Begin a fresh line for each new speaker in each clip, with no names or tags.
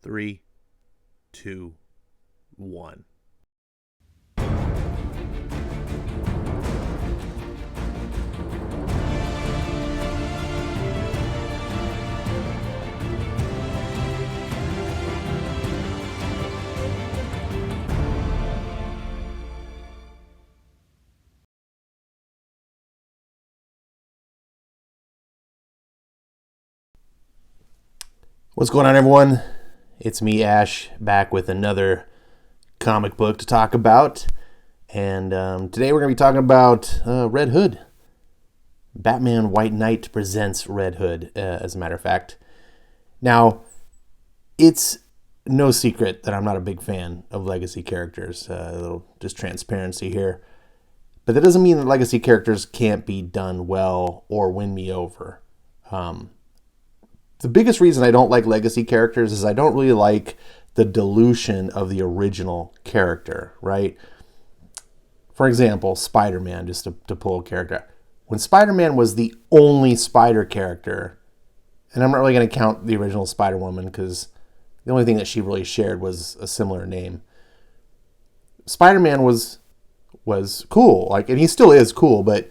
3, 2, 1. What's going on, everyone? It's me, Ash, back with another comic book to talk about. And today we're going to be talking about Red Hood. Batman White Knight presents Red Hood, as a matter of fact. Now, it's no secret that I'm not a big fan of legacy characters. A little just transparency here. But that doesn't mean that legacy characters can't be done well or win me over. The biggest reason I don't like legacy characters is I don't really like the dilution of the original character, right? For example, Spider-Man, just to pull a character. When Spider-Man was the only Spider character, and I'm not really going to count the original Spider-Woman because the only thing that she really shared was a similar name. Spider-Man was cool, and he still is cool, but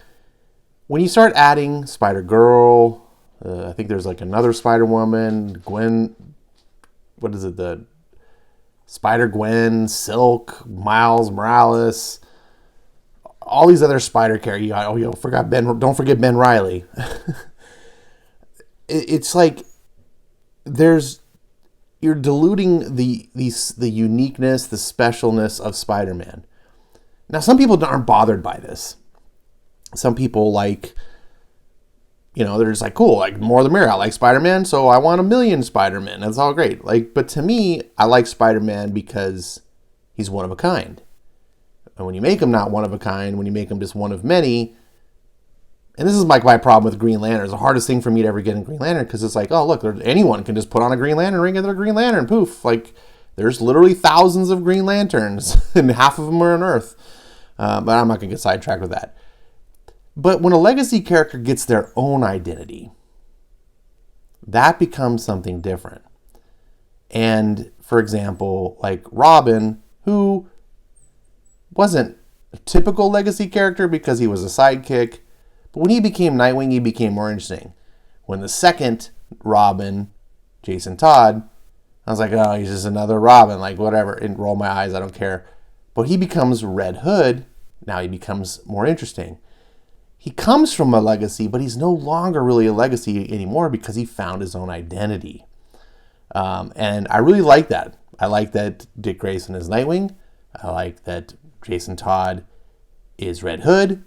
when you start adding Spider-Girl, I think there's another Spider-Woman, Gwen, the Spider-Gwen, Silk, Miles Morales, all these other Spider characters. Don't forget Ben Reilly. It's like you're diluting the uniqueness, the specialness of Spider-Man. Now, some people aren't bothered by this. Some people they're just cool, more the merrier. I like Spider-Man, so I want a million Spider-Man. That's all great. But to me, I like Spider-Man because he's one of a kind. And when you make him not one of a kind, when you make him just one of many, and this is my problem with Green Lantern. It's the hardest thing for me to ever get in Green Lantern because it's look, anyone can just put on a Green Lantern ring and they're a Green Lantern. Poof. There's literally thousands of Green Lanterns, and half of them are on Earth. But I'm not going to get sidetracked with that. But when a legacy character gets their own identity, that becomes something different. And for example, Robin, who wasn't a typical legacy character because he was a sidekick, but when he became Nightwing, he became more interesting. When the second Robin, Jason Todd, I was like, oh, he's just another Robin, whatever, and roll my eyes, I don't care. But he becomes Red Hood, now he becomes more interesting. He comes from a legacy, but he's no longer really a legacy anymore because he found his own identity. And I really like that. I like that Dick Grayson is Nightwing. I like that Jason Todd is Red Hood.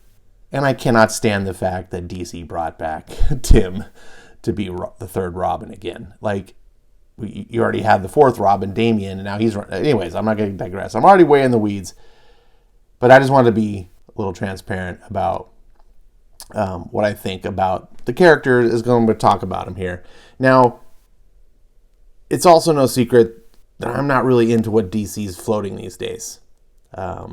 And I cannot stand the fact that DC brought back Tim to be the third Robin again. You already had the fourth Robin, Damian, and now he's... Anyways, I'm not going to digress. I'm already way in the weeds. But I just wanted to be a little transparent about what I think about the character is going to talk about him here. Now, it's also no secret that I'm not really into what DC's floating these days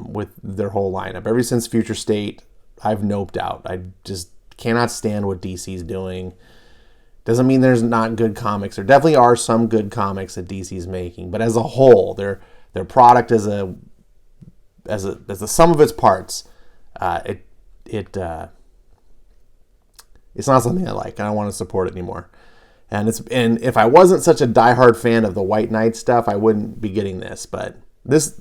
with their whole lineup. Ever since Future State, I've noped out. I just cannot stand what DC's doing. Doesn't mean there's not good comics. There definitely are some good comics that DC's making, but as a whole, their product as the sum of its parts, it's not something I like. I don't want to support it anymore. And if I wasn't such a diehard fan of the White Knight stuff, I wouldn't be getting this. But this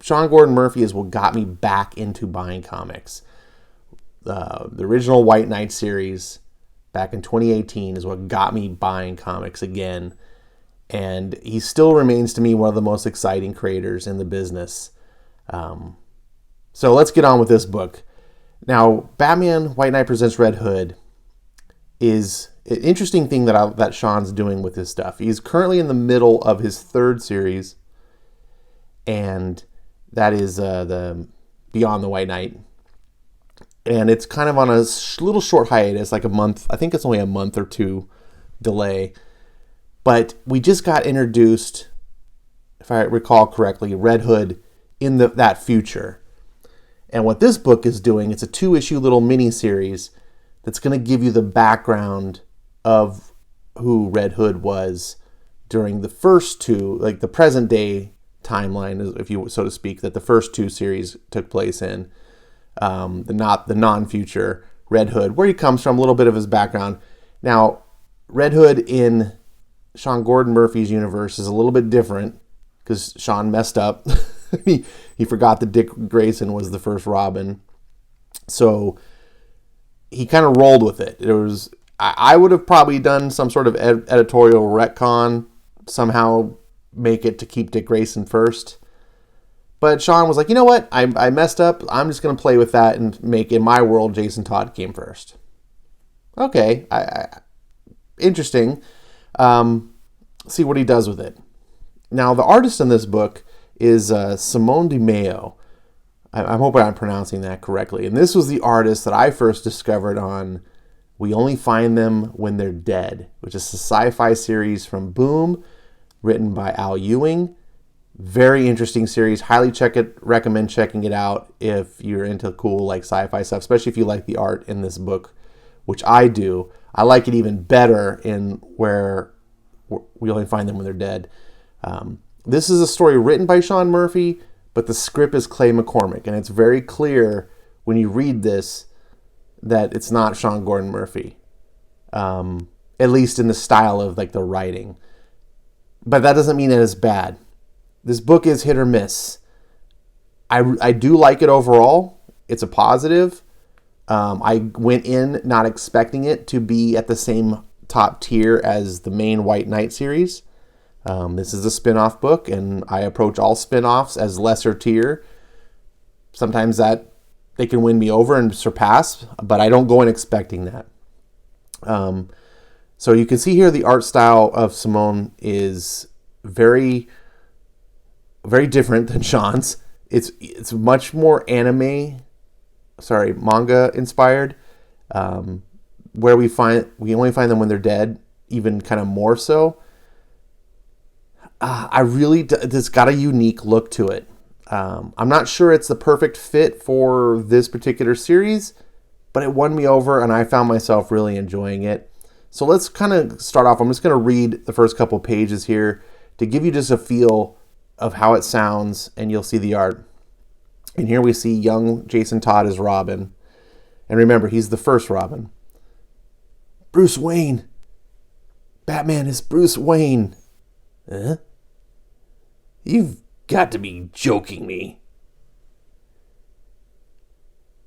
Sean Gordon Murphy is what got me back into buying comics. The original White Knight series back in 2018 is what got me buying comics again. And he still remains to me one of the most exciting creators in the business. So let's get on with this book. Now, Batman White Knight presents Red Hood is an interesting thing that Sean's doing with his stuff. He's currently in the middle of his third series, and that is the Beyond the White Knight. And it's kind of on a little short hiatus, a month. I think it's only a month or two delay. But we just got introduced, if I recall correctly, Red Hood in that future. And what this book is doing, it's a 2-issue little mini-series that's going to give you the background of who Red Hood was during the first two, like the present day timeline, if you so to speak, that the first two series took place in, the non-future Red Hood, where he comes from, a little bit of his background. Now, Red Hood in Sean Gordon Murphy's universe is a little bit different because Sean messed up. he forgot that Dick Grayson was the first Robin. So he kind of rolled with it. I would have probably done some sort of editorial retcon, somehow make it to keep Dick Grayson first. But Sean was like, you know what? I messed up. I'm just going to play with that and make, in my world, Jason Todd came first. Okay. Interesting. See what he does with it. Now, the artist in this book is Simone Di Maio. I'm hoping I'm pronouncing that correctly. And this was the artist that I first discovered on We Only Find Them When They're Dead, which is a sci-fi series from Boom, written by Al Ewing. Very interesting series. Highly recommend checking it out if you're into cool like sci-fi stuff, especially if you like the art in this book, which I do. I like it even better in Where We Only Find Them When They're Dead. This is a story written by Sean Murphy, but the script is Clay McCormick, and it's very clear when you read this that it's not Sean Gordon Murphy, at least in the style of like the writing. But that doesn't mean that it's bad. This book is hit or miss. I do like it overall. It's a positive. I went in not expecting it to be at the same top tier as the main White Knight series. This is a spin-off book, and I approach all spin-offs as lesser tier. Sometimes that they can win me over and surpass, but I don't go in expecting that. So you can see here the art style of Simone is very, very different than Sean's. It's much more manga inspired. Where we only find them when they're dead, even kind of more so. It's got a unique look to it. I'm not sure it's the perfect fit for this particular series, but it won me over and I found myself really enjoying it. So let's kind of start off. I'm just going to read the first couple pages here to give you just a feel of how it sounds, and you'll see the art. And here we see young Jason Todd as Robin. And remember, he's the first Robin. Bruce Wayne. Batman is Bruce Wayne. Huh? You've got to be joking me.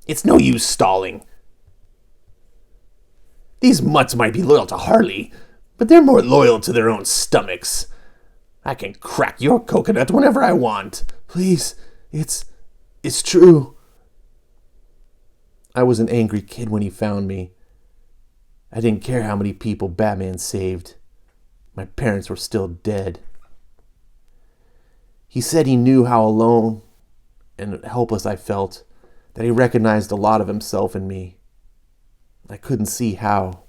It's no use stalling. These mutts might be loyal to Harley, but they're more loyal to their own stomachs. I can crack your coconut whenever I want. Please, it's true. I was an angry kid when he found me. I didn't care how many people Batman saved. My parents were still dead. He said he knew how alone and helpless I felt, that he recognized a lot of himself in me. I couldn't see how.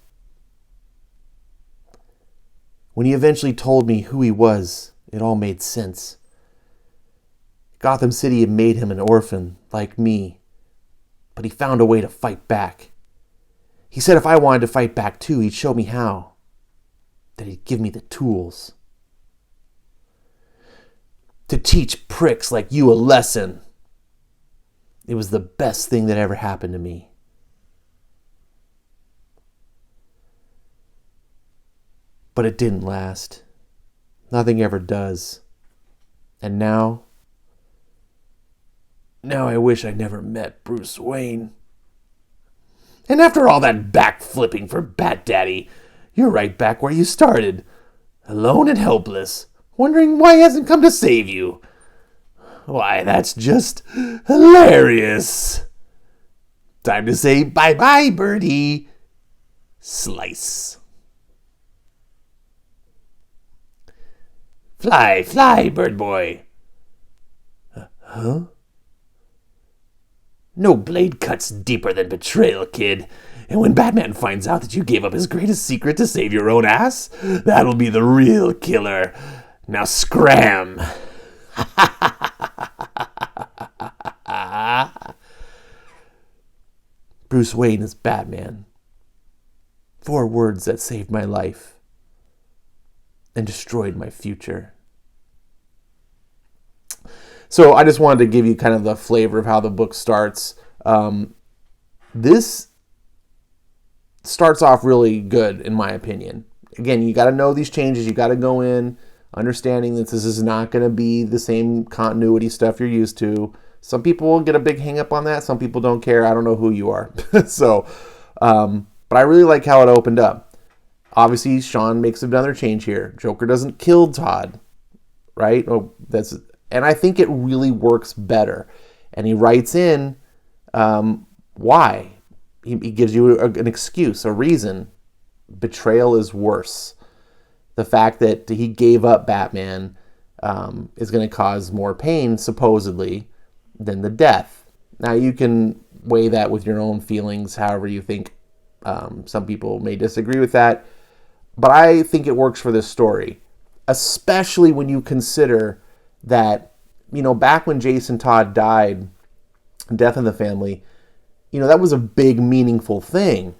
When he eventually told me who he was, it all made sense. Gotham City had made him an orphan, like me, but he found a way to fight back. He said if I wanted to fight back too, he'd show me how. That he'd give me the tools. To teach pricks like you a lesson. It was the best thing that ever happened to me. But it didn't last. Nothing ever does. And now I wish I never met Bruce Wayne. And after all that backflipping for Bat Daddy, you're right back where you started. Alone and helpless, wondering why he hasn't come to save you. Why, that's just hilarious. Time to say bye-bye, birdie. Slice. Fly, fly, bird boy. Huh? No blade cuts deeper than betrayal, kid. And when Batman finds out that you gave up his greatest secret to save your own ass, that'll be the real killer. Now scram. Bruce Wayne is Batman. 4 words that saved my life. and destroyed my future. So I just wanted to give you kind of the flavor of how the book starts. This starts off really good, in my opinion. Again, you got to know these changes. You got to go in understanding that this is not going to be the same continuity stuff you're used to. Some people will get a big hang up on that. Some people don't care. I don't know who you are. So, but I really like how it opened up. Obviously, Sean makes another change here. Joker doesn't kill Todd, right? And I think it really works better. And he writes in why. He gives you an excuse, a reason. Betrayal is worse. The fact that he gave up Batman is going to cause more pain, supposedly, than the death. Now, you can weigh that with your own feelings, however you think. Some people may disagree with that. But I think it works for this story, especially when you consider that, back when Jason Todd died, Death in the Family, that was a big, meaningful thing.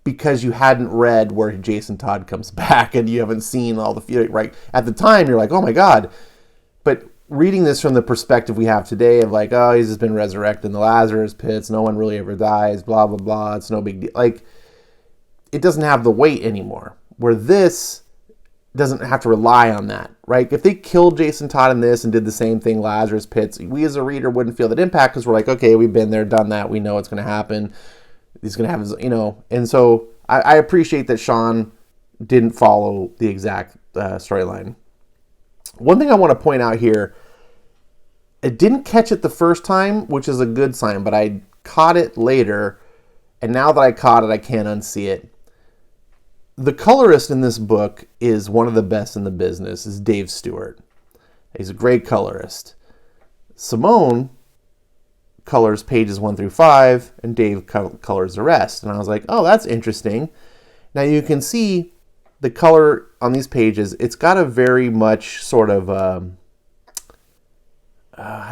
Because you hadn't read where Jason Todd comes back and you haven't seen all the, right? At the time, you're like, oh my God. But reading this from the perspective we have today of like, oh, he's just been resurrected in the Lazarus pits. No one really ever dies, blah, blah, blah. It's no big deal. Like, it doesn't have the weight anymore. Where this doesn't have to rely on that, right? If they killed Jason Todd in this and did the same thing, Lazarus pits, we as a reader wouldn't feel that impact because we're like, okay, we've been there, done that. We know what's going to happen. He's going to have his, and so I appreciate that Sean didn't follow the exact storyline. One thing I want to point out here, I didn't catch it the first time, which is a good sign, but I caught it later, and now that I caught it, I can't unsee it. The colorist in this book is one of the best in the business, is Dave Stewart. He's a great colorist. Simone colors pages 1 through 5, and Dave colors the rest. And I was like, oh, that's interesting. Now you can see the color on these pages. It's got a very much sort of, I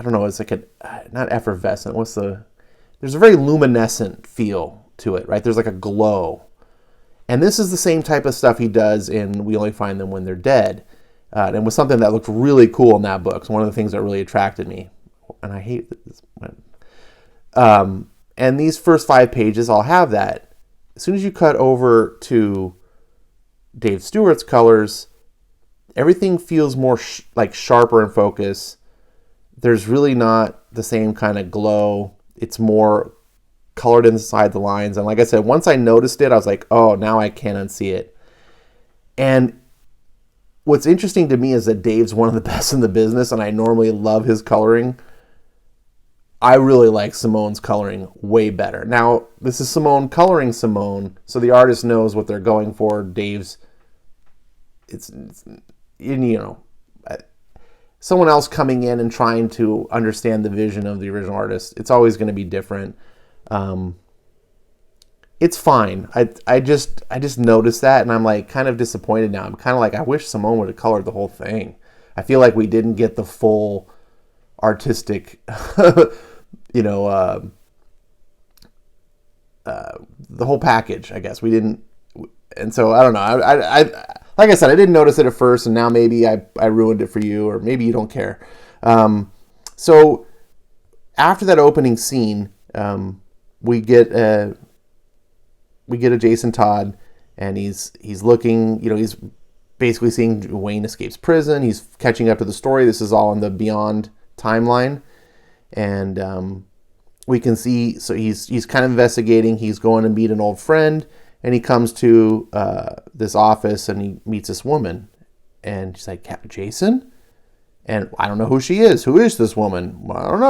don't know, it's like not effervescent. There's a very luminescent feel to it, right? There's like a glow. And this is the same type of stuff he does in We Only Find Them When They're Dead. And it was something that looked really cool in that book. It's one of the things that really attracted me. And I hate this. And these first 5 pages all have that. As soon as you cut over to Dave Stewart's colors, everything feels more sharper in focus. There's really not the same kind of glow. It's more colored inside the lines. And like I said, once I noticed it, I was like, oh, now I can't unsee it. And what's interesting to me is that Dave's one of the best in the business, and I normally love his coloring. I really like Simone's coloring way better. Now, this is Simone coloring Simone, so the artist knows what they're going for. Dave's, someone else coming in and trying to understand the vision of the original artist, it's always going to be different. It's fine. I just noticed that, and I'm like kind of disappointed now. I'm kind of like, I wish Simone would have colored the whole thing. I feel like we didn't get the full artistic, the whole package. I guess we didn't, and so I don't know. I like I said, I didn't notice it at first, and now maybe I ruined it for you, or maybe you don't care. So after that opening scene, we get a Jason Todd, and he's looking. He's basically seeing Wayne escapes prison. He's catching up to the story. This is all in the Beyond timeline, and we can see. So he's kind of investigating. He's going to meet an old friend, and he comes to this office, and he meets this woman, and she's like, Jason? And I don't know who she is. Who is this woman? Well, I don't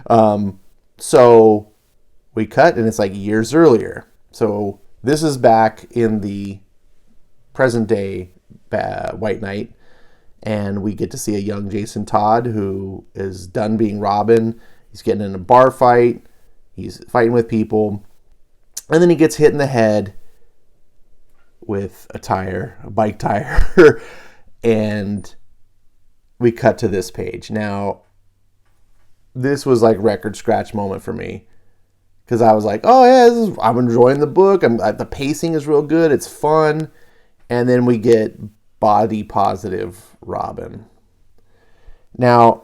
know. So we cut, and it's like years earlier. So this is back in the present day White Knight, and we get to see a young Jason Todd who is done being Robin. He's getting in a bar fight. He's fighting with people. And then he gets hit in the head with a bike tire. And we cut to this page. Now, this was like record scratch moment for me. Because I was like, oh yeah, I'm enjoying the book. The pacing is real good. It's fun. And then we get body positive Robin. Now,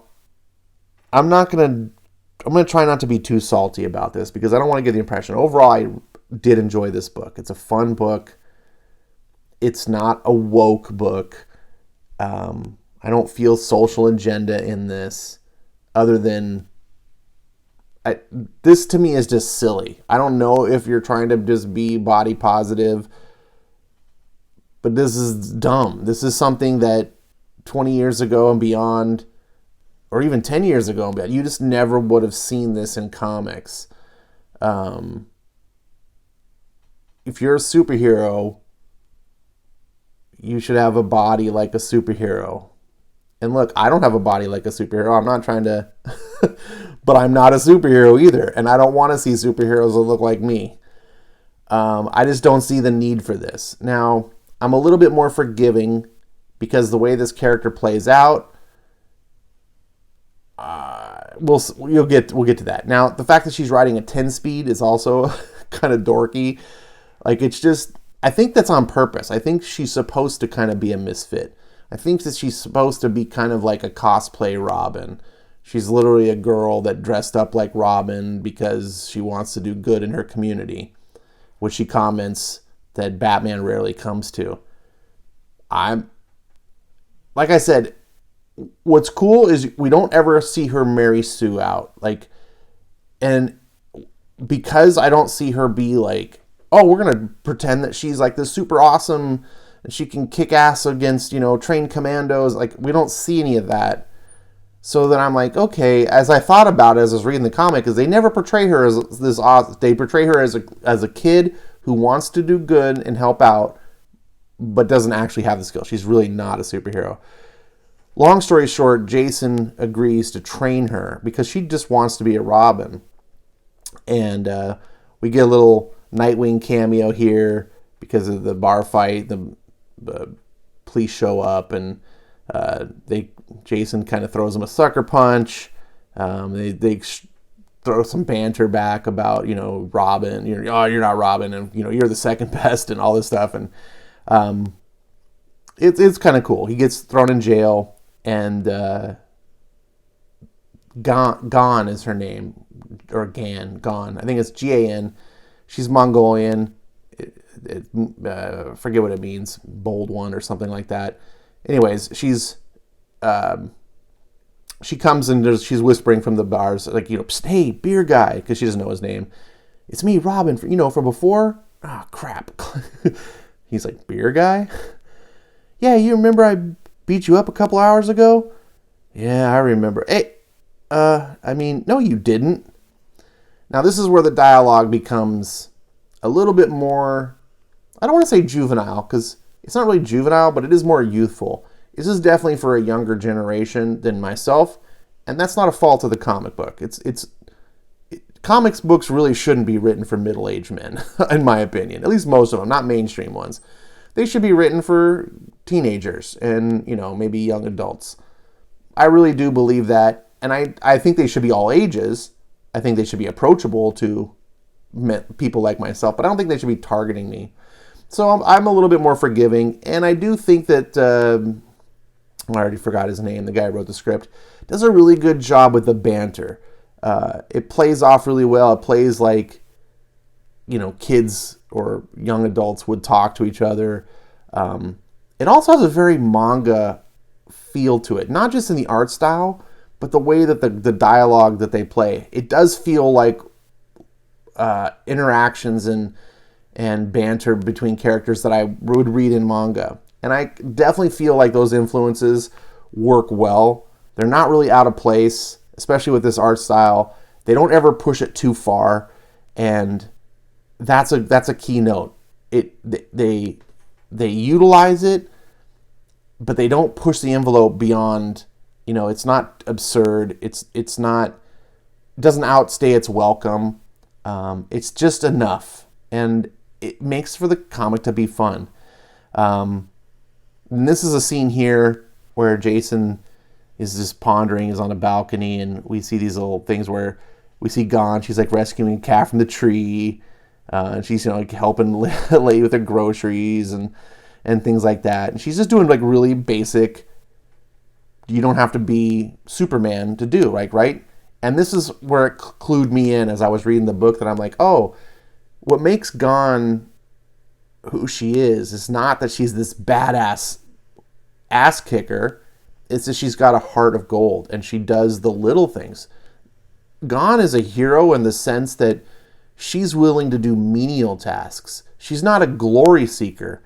I'm going to try not to be too salty about this because I don't want to get the impression. Overall, I did enjoy this book. It's a fun book. It's not a woke book. I don't feel social agenda in this other than this to me is just silly. I don't know if you're trying to just be body positive, but this is dumb. This is something that 20 years ago and beyond, or even 10 years ago and beyond, you just never would have seen this in comics. If you're a superhero, you should have a body like a superhero. And look, I don't have a body like a superhero. I'm not trying to, but I'm not a superhero either. And I don't want to see superheroes that look like me. I just don't see the need for this. Now, I'm a little bit more forgiving because the way this character plays out, we'll get to that. Now, the fact that she's riding a 10-speed is also kind of dorky. Like, it's just, I think that's on purpose. I think she's supposed to kind of be a misfit. I think that she's supposed to be kind of like a cosplay Robin. She's literally a girl that dressed up like Robin because she wants to do good in her community, which she comments that Batman rarely comes to. Like I said, what's cool is we don't ever see her marry Sue out. And because I don't see her be like, oh, we're going to pretend that she's like this super awesome and she can kick ass against, trained commandos. Like, we don't see any of that. So then I'm like, okay, as I thought about it as I was reading the comic, is they never portray her as this awesome. They portray her as a kid who wants to do good and help out, but doesn't actually have the skill. She's really not a superhero. Long story short, Jason agrees to train her because she just wants to be a Robin. And we get a little Nightwing cameo here because of the bar fight. The police show up and Jason kind of throws him a sucker punch. They throw some banter back about, Robin. You're not Robin, and you're the second best, and all this stuff. And it's kind of cool. He gets thrown in jail, and Gan is her name, or Gan. I think it's Gan. She's Mongolian. Forget what it means, bold one or something like that. Anyways, she comes and she's whispering from the bars, like, Psst, hey, beer guy, because she doesn't know his name. It's me, Robin, from before. Oh, crap. He's like, beer guy? Yeah, you remember I beat you up a couple hours ago? Yeah, I remember. Hey, no, you didn't. Now, this is where the dialogue becomes a little bit more, I don't want to say juvenile, because it's not really juvenile, but it is more youthful. This is definitely for a younger generation than myself, and that's not a fault of the comic book. Comics books really shouldn't be written for middle-aged men, in my opinion. At least most of them, not mainstream ones. They should be written for teenagers and, maybe young adults. I really do believe that, and I think they should be all ages. I think they should be approachable to people like myself, but I don't think they should be targeting me. So I'm a little bit more forgiving, and I do think that, I already forgot his name, the guy who wrote the script, does a really good job with the banter. It plays off really well. It plays like, kids or young adults would talk to each other. It also has a very manga feel to it, not just in the art style, but the way that the dialogue that they play. It does feel like interactions and banter between characters that I would read in manga. And I definitely feel like those influences work well. They're not really out of place, especially with this art style. They don't ever push it too far, and that's a key note. They utilize it, but they don't push the envelope beyond. It's not absurd. It doesn't outstay its welcome. It's just enough, and it makes for the comic to be fun. And this is a scene here where Jason is just pondering, is on a balcony, and we see these little things where we see Gon, she's like rescuing a cat from the tree, and she's helping lady with her groceries, and and things like that. And she's just doing like really basic, you don't have to be Superman to do, right? And this is where it clued me in as I was reading the book, that I'm like, oh, what makes Gon who she is not that she's this badass ass kicker. It's that she's got a heart of gold and she does the little things. Gon is a hero in the sense that she's willing to do menial tasks. She's not a glory seeker.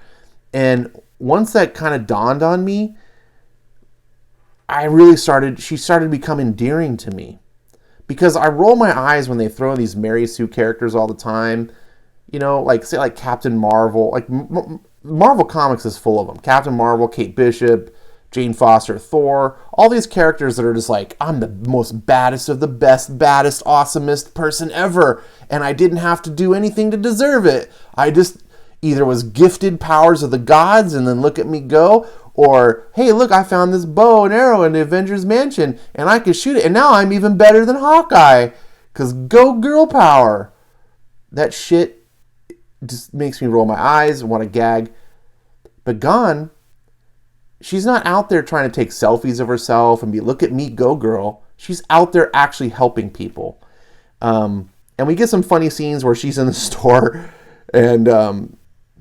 And once that kind of dawned on me, she started to become endearing to me. Because I roll my eyes when they throw in these Mary Sue characters all the time. You know, like, say, like Captain Marvel. Like, Marvel Comics is full of them. Captain Marvel, Kate Bishop, Jane Foster, Thor. All these characters that are just like, I'm the most baddest of the best, baddest, awesomest person ever. And I didn't have to do anything to deserve it. I just either was gifted powers of the gods and then look at me go. Or, hey, look, I found this bow and arrow in the Avengers Mansion and I could shoot it. And now I'm even better than Hawkeye. Because go girl power. That shit just makes me roll my eyes and want to gag. But Gon, she's not out there trying to take selfies of herself and be, look at me, go girl. She's out there actually helping people. And we get some funny scenes where she's in the store and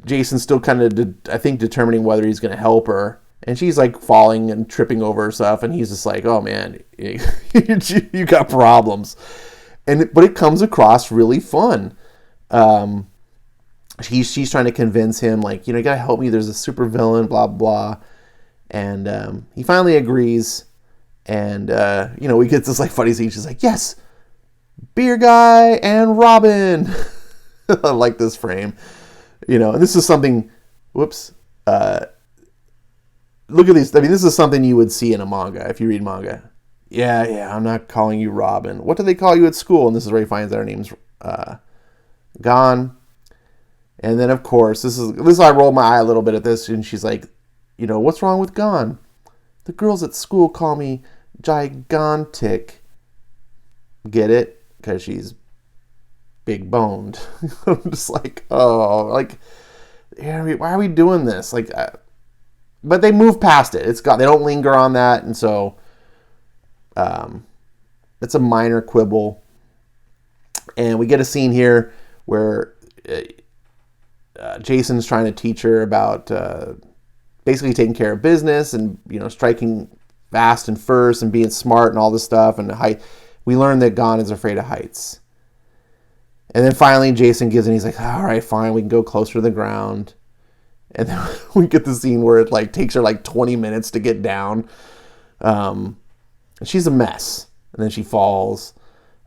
Jason's still kind of, I think, determining whether he's going to help her. And she's like falling and tripping over stuff. And he's just like, oh man, you got problems. But it comes across really fun. She's trying to convince him, like, you gotta help me. There's a super villain, blah, blah. And he finally agrees. And, we get this like funny scene. She's like, yes, beer guy and Robin. I like this frame. And this is something, look at these. I mean, this is something you would see in a manga if you read manga. Yeah, I'm not calling you Robin. What do they call you at school? And this is where he finds out her name's Gon. And then, of course, this is I rolled my eye a little bit at this, and she's like, what's wrong with Gon? The girls at school call me gigantic. Get it? Because she's big boned. I'm just like, oh, like, why are we doing this? Like, but they move past it. They don't linger on that, and so it's a minor quibble. And we get a scene here where Jason's trying to teach her about basically taking care of business and striking fast and first and being smart and all this stuff. And we learn that Gon is afraid of heights. And then finally Jason gives in. He's like, all right, fine, we can go closer to the ground. And then we get the scene where it like takes her like 20 minutes to get down. And she's a mess. And then she falls.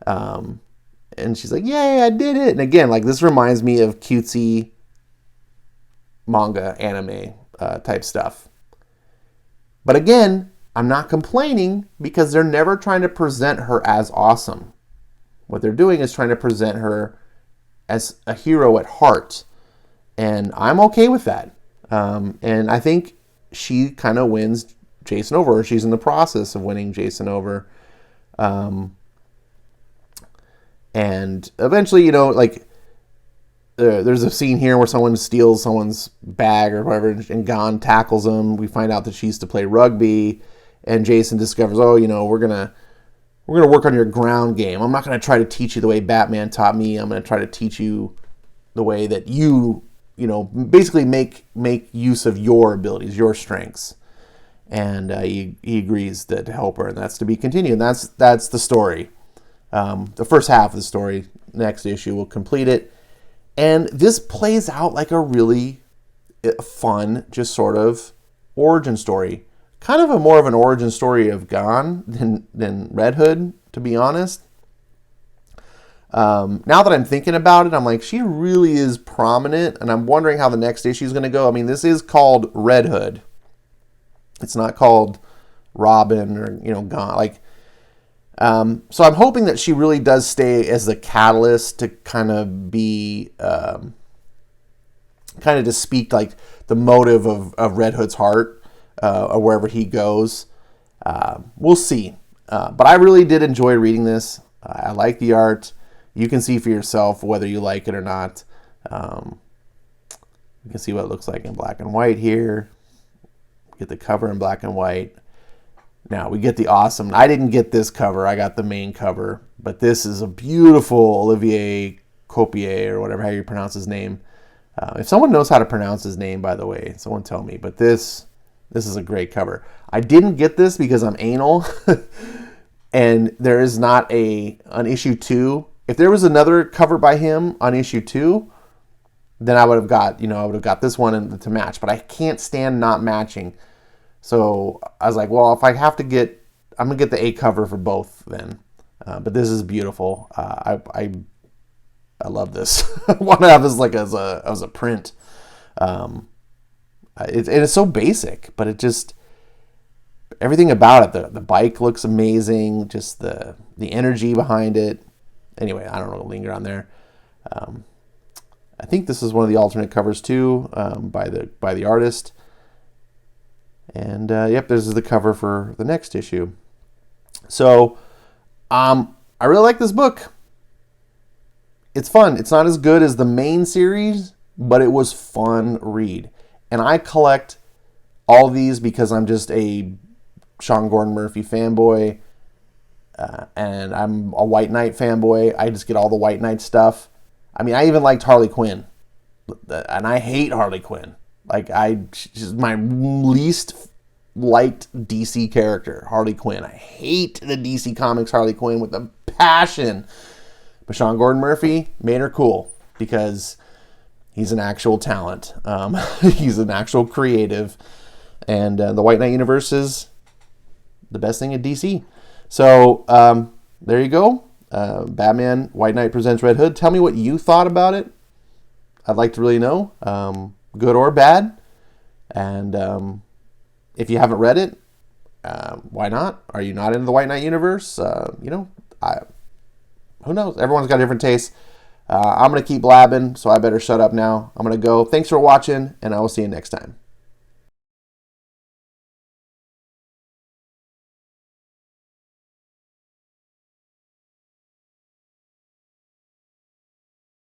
And she's like, yay, I did it. And again, like, this reminds me of cutesy manga, anime type stuff. But again, I'm not complaining because they're never trying to present her as awesome. What they're doing is trying to present her as a hero at heart. And I'm okay with that. And I think she kind of wins Jason over. Or she's in the process of winning Jason over. And eventually, there's a scene here where someone steals someone's bag or whatever, and Gon tackles them. We find out that she used to play rugby, and Jason discovers, we're gonna work on your ground game. I'm not gonna try to teach you the way Batman taught me. I'm gonna try to teach you the way that you basically make use of your abilities, your strengths. And he agrees to help her, and that's to be continued. And that's the story. The first half of the story. Next issue will complete it. And this plays out like a really fun, just sort of origin story. Kind of more of an origin story of Gon than Red Hood, to be honest. Now that I'm thinking about it, I'm like, she really is prominent, and I'm wondering how the next issue is going to go. I mean, this is called Red Hood. It's not called Robin or, Gon. So I'm hoping that she really does stay as the catalyst to kind of be, kind of to speak like the motive of Red Hood's heart, or wherever he goes. We'll see. But I really did enjoy reading this. I like the art. You can see for yourself whether you like it or not. You can see what it looks like in black and white here. Get the cover in black and white. Now we get the awesome, I didn't get this cover, I got the main cover, but this is a beautiful Olivier Copier, or whatever, how you pronounce his name. If someone knows how to pronounce his name, by the way, someone tell me, but this is a great cover. I didn't get this because I'm anal, and there is not on issue 2. If there was another cover by him on issue 2, then I would have got this one to match, but I can't stand not matching. So I was like, well, if I have to I'm going to get the A cover for both then. But this is beautiful. I love this. I want to have this like as a print. It's so basic, but it just, everything about it, the bike looks amazing, just the energy behind it. Anyway, I don't know, linger on there. I think this is one of the alternate covers too, by the artist. And yep, this is the cover for the next issue. So I really like this book. It's fun. It's not as good as the main series, but it was fun read. And I collect all these because I'm just a Sean Gordon Murphy fanboy, and I'm a White Knight fanboy. I just get all the White Knight stuff. I mean, I even liked Harley Quinn, and I hate Harley Quinn. Like, she's my least liked DC character, Harley Quinn. I hate the DC Comics Harley Quinn with a passion. But Sean Gordon Murphy made her cool because he's an actual talent. He's an actual creative. And the White Knight universe is the best thing at DC. So there you go. Batman White Knight presents Red Hood. Tell me what you thought about it. I'd like to really know. Good or bad. And if you haven't read it, why not? Are you not into the White Knight universe? Who knows? Everyone's got different tastes. I'm going to keep blabbing, so I better shut up now. I'm going to go. Thanks for watching, and I will see you next time.